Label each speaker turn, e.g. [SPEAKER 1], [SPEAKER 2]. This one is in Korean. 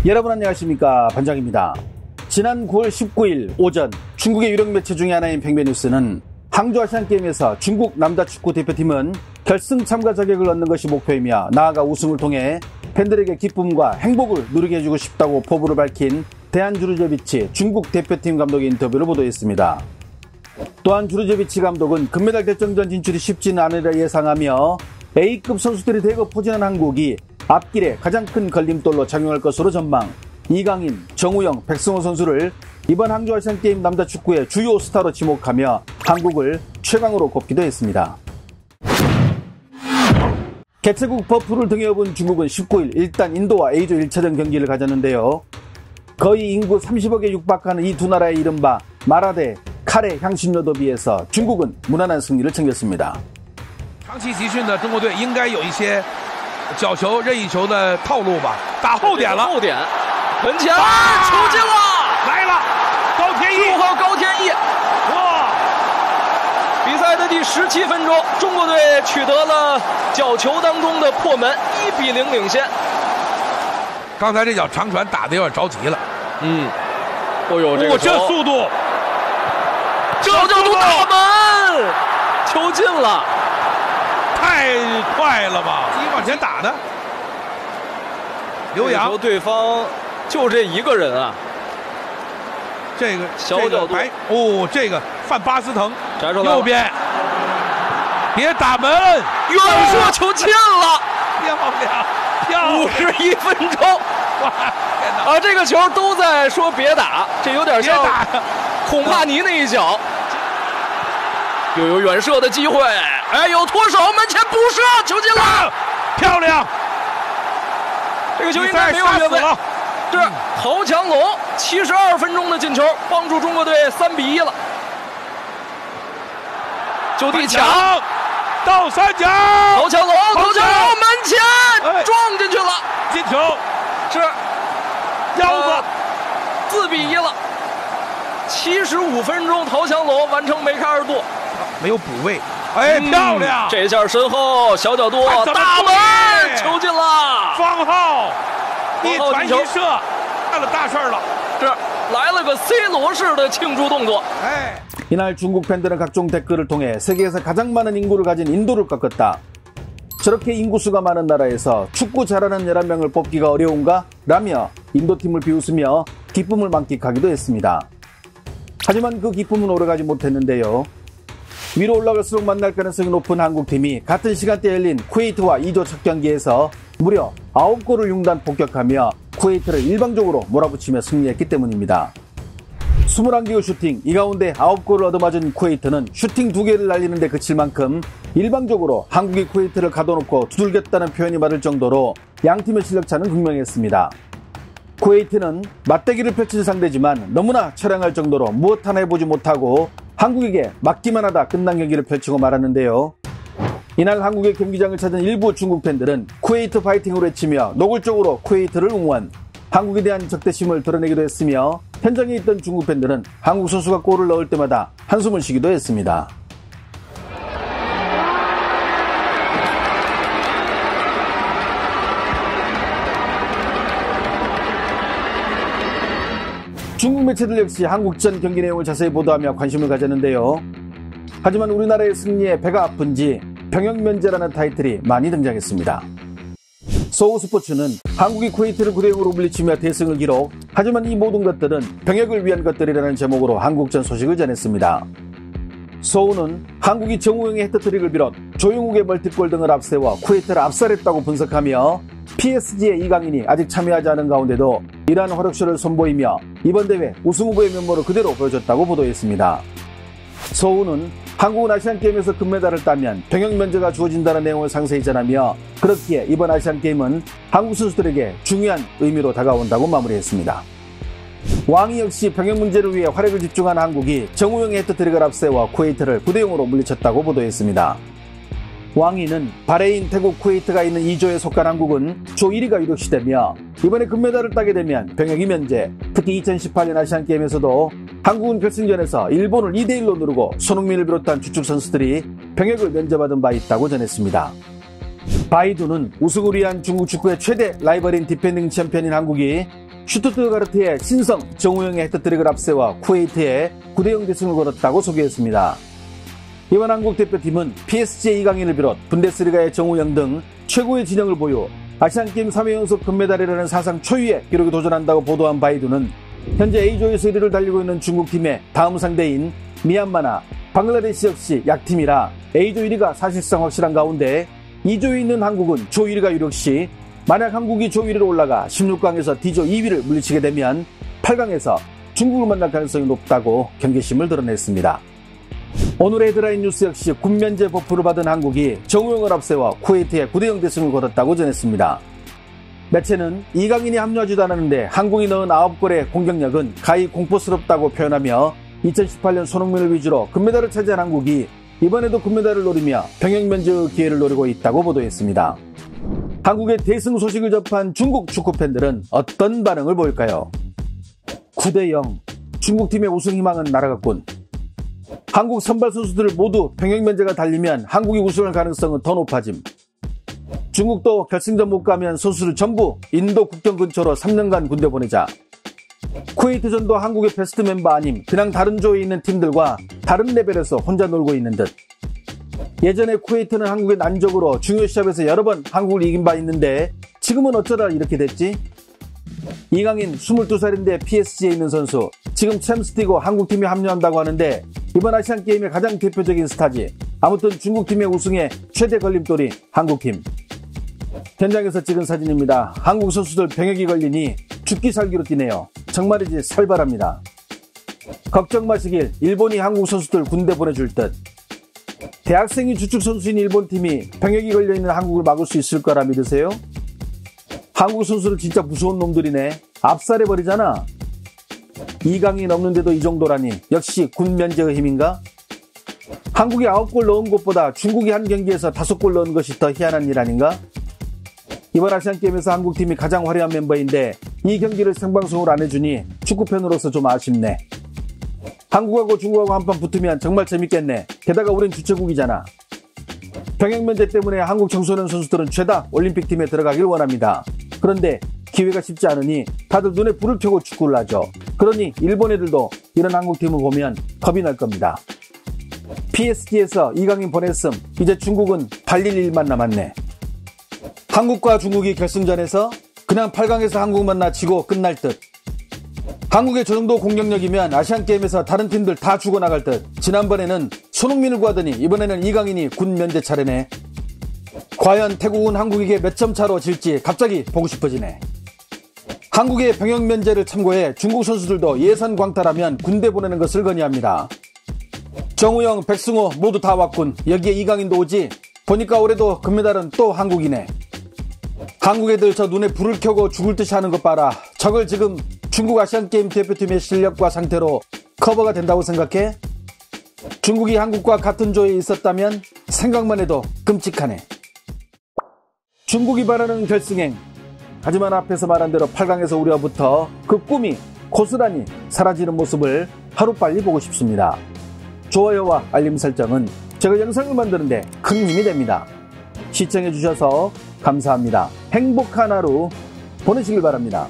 [SPEAKER 1] 여러분 안녕하십니까, 반장입니다. 지난 9월 19일 오전 중국의 유력 매체 중의 하나인 팽배뉴스는 항저 아시안게임에서 중국 남자 축구 대표팀은 결승 참가 자격을 얻는 것이 목표이며 나아가 우승을 통해 팬들에게 기쁨과 행복을 누리게 해주고 싶다고 포부를 밝힌 대한 주르제비치 중국 대표팀 감독의 인터뷰를 보도했습니다. 또한 주르제비치 감독은 금메달 결정전 진출이 쉽지는 않으리라 예상하며 A급 선수들이 대거 포진한 한국이 앞길에 가장 큰 걸림돌로 작용할 것으로 전망, 이강인, 정우영, 백승호 선수를 이번 항저 아시안게임 남자 축구의 주요 스타로 지목하며 한국을 최강으로 꼽기도 했습니다. 개최국 버프를 등에 업은 중국은 19일 일단 인도와 A조 1차전 경기를 가졌는데요. 거의 인구 30억에 육박하는 이 두 나라의 이른바 마라대 카레 향신료 더비에서 중국은 무난한 승리를 챙겼습니다.
[SPEAKER 2] 长期集训的中国队应该有一些角球、任意球的套路吧？打后点了，
[SPEAKER 3] 后点，门前球进了，
[SPEAKER 2] 来了，高天意
[SPEAKER 3] 6号高天意，
[SPEAKER 2] 哇！
[SPEAKER 3] 比赛的第17分钟，中国队取得了角球当中的破门，1比0领先。
[SPEAKER 2] 刚才这脚长传打得有点着急了，
[SPEAKER 3] 哦呦，这个
[SPEAKER 2] 这速度，
[SPEAKER 3] 小角度打门，球进了。
[SPEAKER 2] 太快了吧！自己往前打的，刘洋，
[SPEAKER 3] 对方就这一个人啊。
[SPEAKER 2] 这个
[SPEAKER 3] 小角度，
[SPEAKER 2] 这个范巴斯滕，
[SPEAKER 3] 摘出来
[SPEAKER 2] 右边，别打门，
[SPEAKER 3] 远射球进了，
[SPEAKER 2] 漂亮
[SPEAKER 3] ，51分钟，
[SPEAKER 2] 哇，天哪！
[SPEAKER 3] 啊，这个球都在说别打，这有点像孔帕尼那一脚。 又有远射的机会，哎，有脱手，门前补射，球进了，
[SPEAKER 2] 漂亮！
[SPEAKER 3] 这个球应该没有越位。是陶强龙72分钟的进球，帮助中国队3比1了。就地抢，
[SPEAKER 2] 倒三角，
[SPEAKER 3] 陶强龙门前撞进去了，
[SPEAKER 2] 进球，
[SPEAKER 3] 是
[SPEAKER 2] 腰子
[SPEAKER 3] ，4比1了。75分钟，陶强龙完成梅开二度。
[SPEAKER 2] 没有补位，哎，漂亮！
[SPEAKER 3] 这下身后小角度大门，球进了。
[SPEAKER 2] 方浩一传一射，干了大事了。
[SPEAKER 3] 这来了个 C 罗式的庆祝动作。
[SPEAKER 1] 이날 중국 팬들은 각종 댓글을 통해 세계에서 가장 많은 인구를 가진 인도를 꺾었다. 저렇게 인구수가 많은 나라에서 축구 잘하는 11명을 뽑기가 어려운가? 라며 인도팀을 비웃으며 기쁨을 만끽하기도 했습니다. 하지만 그 기쁨은 오래가지 못했는데요. 위로 올라갈수록 만날 가능성이 높은 한국팀이 같은 시간대에 열린 쿠웨이트와 2조 첫 경기에서 무려 9골을 융단 폭격하며 쿠웨이트를 일방적으로 몰아붙이며 승리했기 때문입니다. 21개의 슈팅, 이 가운데 9골을 얻어맞은 쿠웨이트는 슈팅 2개를 날리는 데 그칠 만큼 일방적으로 한국이 쿠웨이트를 가둬놓고 두들겼다는 표현이 맞을 정도로 양팀의 실력차는 극명했습니다. 쿠웨이트는 맞대기를 펼칠 상대지만 너무나 처량할 정도로 무엇 하나 해보지 못하고 한국에게 맞기만 하다 끝난 경기를 펼치고 말았는데요. 이날 한국의 경기장을 찾은 일부 중국 팬들은 쿠웨이트 파이팅으로 외치며 노골적으로 쿠웨이트를 응원, 한국에 대한 적대심을 드러내기도 했으며 현장에 있던 중국 팬들은 한국 선수가 골을 넣을 때마다 한숨을 쉬기도 했습니다. 중국 매체들 역시 한국전 경기 내용을 자세히 보도하며 관심을 가졌는데요. 하지만 우리나라의 승리에 배가 아픈지 병역면제라는 타이틀이 많이 등장했습니다. 소우스포츠는 한국이 쿠웨이트를 9대0으로 물리치며 대승을 기록, 하지만 이 모든 것들은 병역을 위한 것들이라는 제목으로 한국전 소식을 전했습니다. 소우는 한국이 정우영의 헤트트릭을 비롯 조용욱의 멀티골 등을 앞세워 쿠웨이트를 압살했다고 분석하며 PSG의 이강인이 아직 참여하지 않은 가운데도 이러한 화력쇼를 선보이며 이번 대회 우승 후보의 면모를 그대로 보여줬다고 보도했습니다. 소우는 한국은 아시안게임에서 금메달을 따면 병역 면제가 주어진다는 내용을 상세히 전하며 그렇기에 이번 아시안게임은 한국 선수들에게 중요한 의미로 다가온다고 마무리했습니다. 왕이 역시 병역 문제를 위해 활약을 집중한 한국이 정우영의 헤트트릭을 앞세워 쿠웨이트를 9대0으로 물리쳤다고 보도했습니다. 왕이는 바레인, 태국, 쿠웨이트가 있는 2조에 속한 한국은 조 1위가 유력시되며 이번에 금메달을 따게 되면 병역이 면제, 특히 2018년 아시안게임에서도 한국은 결승전에서 일본을 2대1로 누르고 손흥민을 비롯한 주축 선수들이 병역을 면제받은 바 있다고 전했습니다. 바이두는 우승을 위한 중국 축구의 최대 라이벌인 디펜딩 챔피언인 한국이 슈투트가르트의 신성, 정우영의 헤트트릭을 앞세워 쿠웨이트에 9대0 대승을 거뒀다고 소개했습니다. 이번 한국 대표팀은 PSG의 이강인을 비롯 분데스리가의 정우영 등 최고의 진영을 보유, 아시안게임 3회 연속 금메달이라는 사상 초유의 기록에 도전한다고 보도한 바이두는 현재 A조에서 1위를 달리고 있는 중국팀의 다음 상대인 미얀마나 방글라데시 역시 약팀이라 A조 1위가 사실상 확실한 가운데 2조에 있는 한국은 조 1위가 유력시 만약 한국이 조 1위로 올라가 16강에서 D조 2위를 물리치게 되면 8강에서 중국을 만날 가능성이 높다고 경계심을 드러냈습니다. 오늘의 헤드라인 뉴스 역시 군면제 버프를 받은 한국이 정우영을 앞세워 쿠웨이트에 9대0 대승을 거뒀다고 전했습니다. 매체는 이강인이 합류하지도 않았는데 한국이 넣은 9골의 공격력은 가히 공포스럽다고 표현하며 2018년 손흥민을 위주로 금메달을 차지한 한국이 이번에도 금메달을 노리며 병역 면제의 기회를 노리고 있다고 보도했습니다. 한국의 대승 소식을 접한 중국 축구팬들은 어떤 반응을 보일까요? 9대0, 중국팀의 우승 희망은 날아갔군. 한국 선발 선수들 모두 병역 면제가 달리면 한국이 우승할 가능성은 더 높아짐. 중국도 결승전 못 가면 선수를 전부 인도 국경 근처로 3년간 군대 보내자. 쿠웨이트전도 한국의 베스트 멤버 아님 그냥 다른 조에 있는 팀들과 다른 레벨에서 혼자 놀고 있는 듯. 예전에 쿠웨이트는 한국의 난적으로 중요 시합에서 여러 번 한국을 이긴 바 있는데 지금은 어쩌다 이렇게 됐지? 이강인 22살인데 PSG에 있는 선수, 지금 챔스 뛰고 한국팀에 합류한다고 하는데 이번 아시안게임의 가장 대표적인 스타지. 아무튼 중국팀의 우승에 최대 걸림돌이 한국팀. 현장에서 찍은 사진입니다. 한국 선수들 병역이 걸리니 죽기 살기로 뛰네요. 정말이지 살벌합니다. 걱정 마시길, 일본이 한국 선수들 군대 보내줄 듯. 대학생이 주축 선수인 일본팀이 병역이 걸려있는 한국을 막을 수 있을 거라 믿으세요? 한국 선수들 진짜 무서운 놈들이네. 압살해버리잖아. 이강인 없는데도 이 정도라니 역시 군 면제의 힘인가? 한국이 9골 넣은 것보다 중국이 한 경기에서 5골 넣은 것이 더 희한한 일 아닌가? 이번 아시안게임에서 한국팀이 가장 화려한 멤버인데 이 경기를 생방송으로 안 해주니 축구팬으로서 좀 아쉽네. 한국하고 중국하고 한판 붙으면 정말 재밌겠네. 게다가 우린 주최국이잖아. 병역 면제 때문에 한국 청소년 선수들은 죄다 올림픽팀에 들어가길 원합니다. 그런데 기회가 쉽지 않으니 다들 눈에 불을 켜고 축구를 하죠. 그러니 일본 애들도 이런 한국팀을 보면 겁이 날 겁니다. PSG에서 이강인 보냈음. 이제 중국은 달릴 일만 남았네. 한국과 중국이 결승전에서 그냥 8강에서 한국 만나 지고 끝날 듯. 한국의 저 정도 공격력이면 아시안게임에서 다른 팀들 다 죽어나갈 듯. 지난번에는 손흥민을 구하더니 이번에는 이강인이 군 면제 차례네. 과연 태국은 한국에게 몇 점 차로 질지 갑자기 보고 싶어지네. 한국의 병역 면제를 참고해 중국 선수들도 예선 광탈하면 군대 보내는 것을 건의합니다. 정우영, 백승호 모두 다 왔군. 여기에 이강인도 오지. 보니까 올해도 금메달은 또 한국이네. 한국 애들 저 눈에 불을 켜고 죽을 듯이 하는 것 봐라. 저걸 지금 중국 아시안게임 대표팀의 실력과 상태로 커버가 된다고 생각해? 중국이 한국과 같은 조에 있었다면 생각만 해도 끔찍하네. 중국이 바라는 결승행. 하지만 앞에서 말한 대로 8강에서 우려부터 그 꿈이 고스란히 사라지는 모습을 하루빨리 보고 싶습니다. 좋아요와 알림 설정은 제가 영상을 만드는데 큰 힘이 됩니다. 시청해주셔서 감사합니다. 행복한 하루 보내시길 바랍니다.